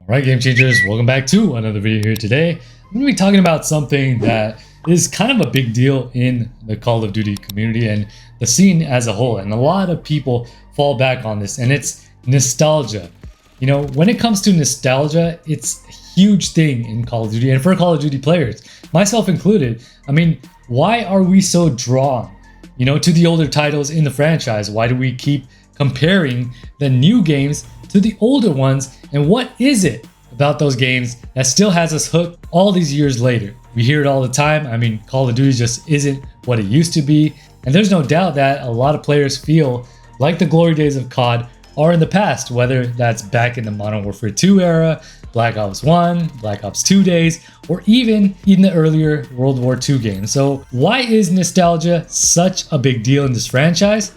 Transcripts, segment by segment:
Alright, game changers, welcome back to another video here today. I'm going to be talking about something that is kind of a big deal in the Call of Duty community and the scene as a whole. And a lot of people fall back on this, and it's nostalgia. You know, when it comes to nostalgia, it's a huge thing in Call of Duty and for Call of Duty players, myself included. I mean, why are we so drawn, to the older titles in the franchise? Why do we keep comparing the new games to the older ones, and what is it about those games that still has us hooked all these years later? We hear it all the time. I mean, Call of Duty just isn't what it used to be, and there's no doubt that a lot of players feel like the glory days of COD are in the past, whether that's back in the Modern Warfare 2 era, Black Ops 1, Black Ops 2 days, or even in the earlier World War II games. So why is nostalgia such a big deal in this franchise?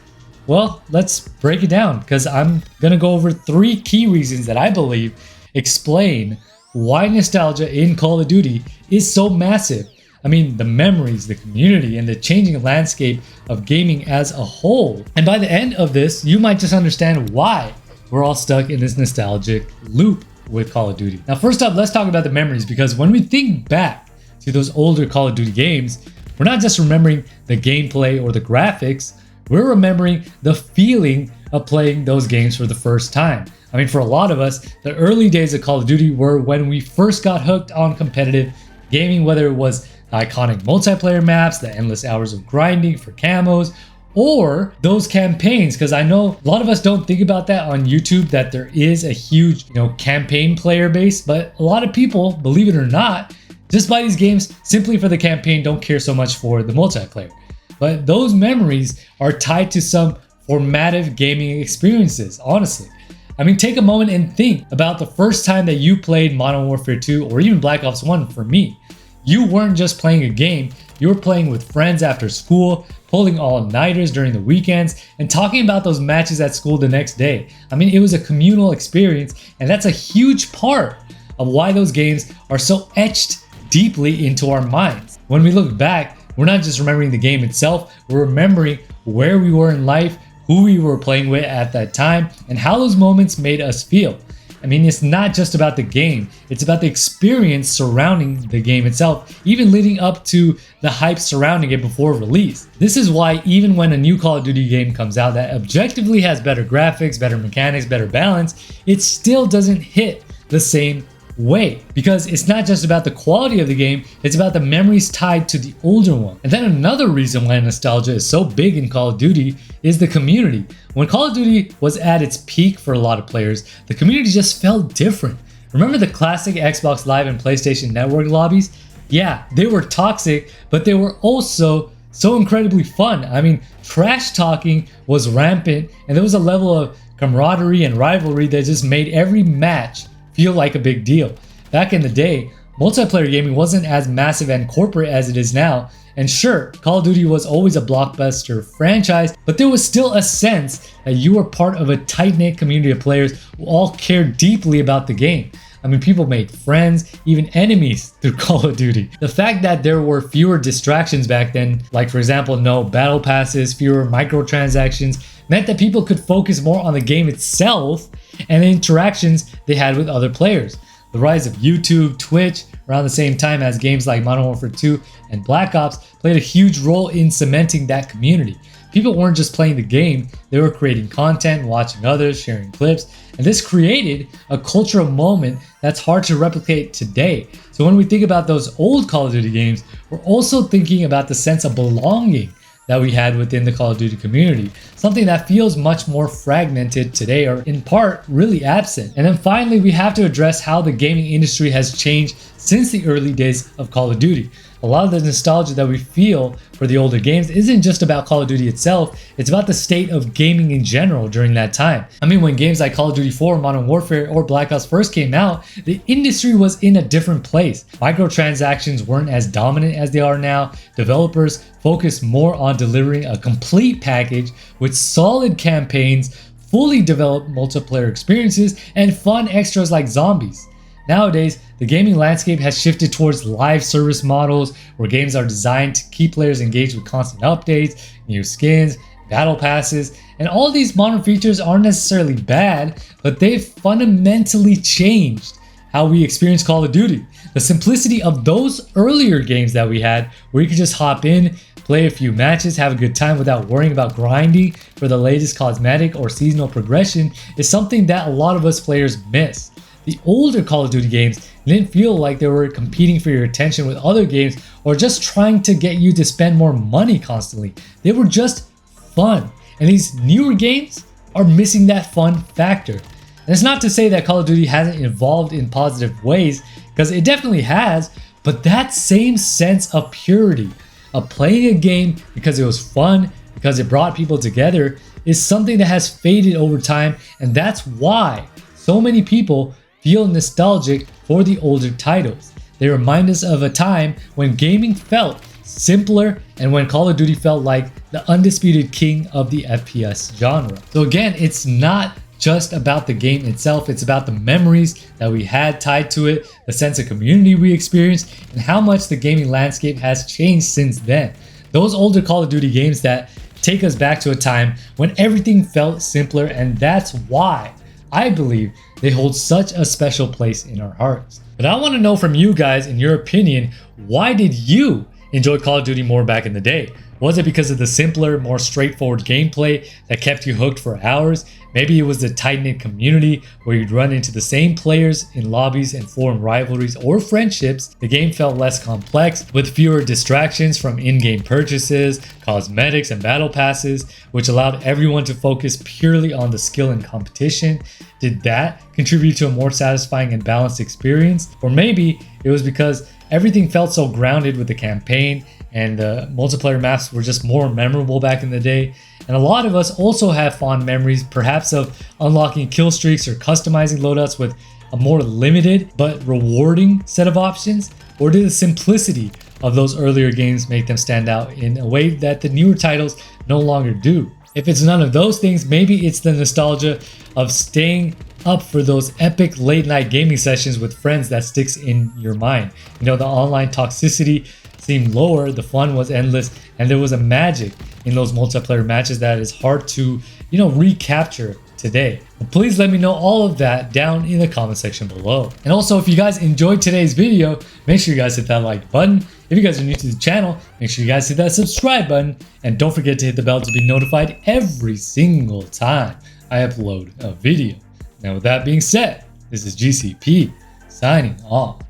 Well, let's break it down, because I'm going to go over 3 key reasons that I believe explain why nostalgia in Call of Duty is so massive. I mean, the memories, the community, and the changing landscape of gaming as a whole. And by the end of this, you might just understand why we're all stuck in this nostalgic loop with Call of Duty. Now, first up, let's talk about the memories, because when we think back to those older Call of Duty games, we're not just remembering the gameplay or the graphics, we're remembering the feeling of playing those games for the first time. I mean, for a lot of us, the early days of Call of Duty were when we first got hooked on competitive gaming, whether it was iconic multiplayer maps, the endless hours of grinding for camos, or those campaigns, because I know a lot of us don't think about that on YouTube, that there is a huge, campaign player base, but a lot of people, believe it or not, just buy these games simply for the campaign, don't care so much for the multiplayer. But those memories are tied to some formative gaming experiences, honestly. I mean, take a moment and think about the first time that you played Modern Warfare 2 or even Black Ops 1 for me. You weren't just playing a game, you were playing with friends after school, pulling all-nighters during the weekends, and talking about those matches at school the next day. I mean, it was a communal experience, and that's a huge part of why those games are so etched deeply into our minds. When we look back, we're not just remembering the game itself, we're remembering where we were in life, who we were playing with at that time, and how those moments made us feel. I mean, it's not just about the game, it's about the experience surrounding the game itself, even leading up to the hype surrounding it before release. This is why even when a new Call of Duty game comes out that objectively has better graphics, better mechanics, better balance, it still doesn't hit the same way, because it's not just about the quality of the game, it's about the memories tied to the older one. And then another reason why nostalgia is so big in Call of Duty is the community. When Call of Duty was at its peak for a lot of players, the community just felt different. Remember the classic Xbox Live and PlayStation Network lobbies? Yeah, they were toxic, but they were also so incredibly fun. I mean, trash talking was rampant, and there was a level of camaraderie and rivalry that just made every match feel like a big deal. Back in the day, multiplayer gaming wasn't as massive and corporate as it is now, and sure, Call of Duty was always a blockbuster franchise, but there was still a sense that you were part of a tight-knit community of players who all cared deeply about the game. I mean, people made friends, even enemies through Call of Duty. The fact that there were fewer distractions back then, like for example, no battle passes, fewer microtransactions, meant that people could focus more on the game itself and the interactions they had with other players. The rise of YouTube, Twitch, around the same time as games like Modern Warfare 2 and Black Ops played a huge role in cementing that community. People weren't just playing the game, they were creating content, watching others, sharing clips, and this created a cultural moment that's hard to replicate today. So when we think about those old Call of Duty games, we're also thinking about the sense of belonging that we had within the Call of Duty community, something that feels much more fragmented today, or in part really absent. And then finally, we have to address how the gaming industry has changed since the early days of Call of Duty. A lot of the nostalgia that we feel for the older games isn't just about Call of Duty itself, it's about the state of gaming in general during that time. I mean, when games like Call of Duty 4, Modern Warfare, or Black Ops first came out, the industry was in a different place. Microtransactions weren't as dominant as they are now. Developers focused more on delivering a complete package with solid campaigns, fully developed multiplayer experiences, and fun extras like zombies. Nowadays, the gaming landscape has shifted towards live service models where games are designed to keep players engaged with constant updates, new skins, battle passes, and all these modern features aren't necessarily bad, but they've fundamentally changed how we experienced Call of Duty. The simplicity of those earlier games that we had, where you could just hop in, play a few matches, have a good time without worrying about grinding for the latest cosmetic or seasonal progression, is something that a lot of us players miss. The older Call of Duty games didn't feel like they were competing for your attention with other games or just trying to get you to spend more money constantly. They were just fun. And these newer games are missing that fun factor. And it's not to say that Call of Duty hasn't evolved in positive ways, because it definitely has, but that same sense of purity of playing a game because it was fun, because it brought people together, is something that has faded over time, and that's why so many people feel nostalgic for the older titles. They remind us of a time when gaming felt simpler and when Call of Duty felt like the undisputed king of the FPS genre. So again, it's not just about the game itself, it's about the memories that we had tied to it, the sense of community we experienced, and how much the gaming landscape has changed since then. Those older Call of Duty games that take us back to a time when everything felt simpler, and that's why I believe they hold such a special place in our hearts. But I want to know from you guys, in your opinion, why did you enjoy Call of Duty more back in the day? Was it because of the simpler, more straightforward gameplay that kept you hooked for hours? Maybe it was the tight-knit community where you'd run into the same players in lobbies and forum rivalries or friendships. The game felt less complex with fewer distractions from in-game purchases, cosmetics, and battle passes, which allowed everyone to focus purely on the skill and competition. Did that contribute to a more satisfying and balanced experience? Or maybe it was because everything felt so grounded with the campaign and the multiplayer maps were just more memorable back in the day. And a lot of us also have fond memories, perhaps of unlocking kill streaks or customizing loadouts with a more limited but rewarding set of options. Or did the simplicity of those earlier games make them stand out in a way that the newer titles no longer do? If it's none of those things, maybe it's the nostalgia of staying up for those epic late night gaming sessions with friends that sticks in your mind. You know, the online toxicity seemed lower, the fun was endless, and there was a magic in those multiplayer matches that is hard to, recapture today. But please let me know all of that down in the comment section below. And also, if you guys enjoyed today's video, make sure you guys hit that like button. If you guys are new to the channel, make sure you guys hit that subscribe button, and don't forget to hit the bell to be notified every single time I upload a video. Now with that being said, this is GCP signing off.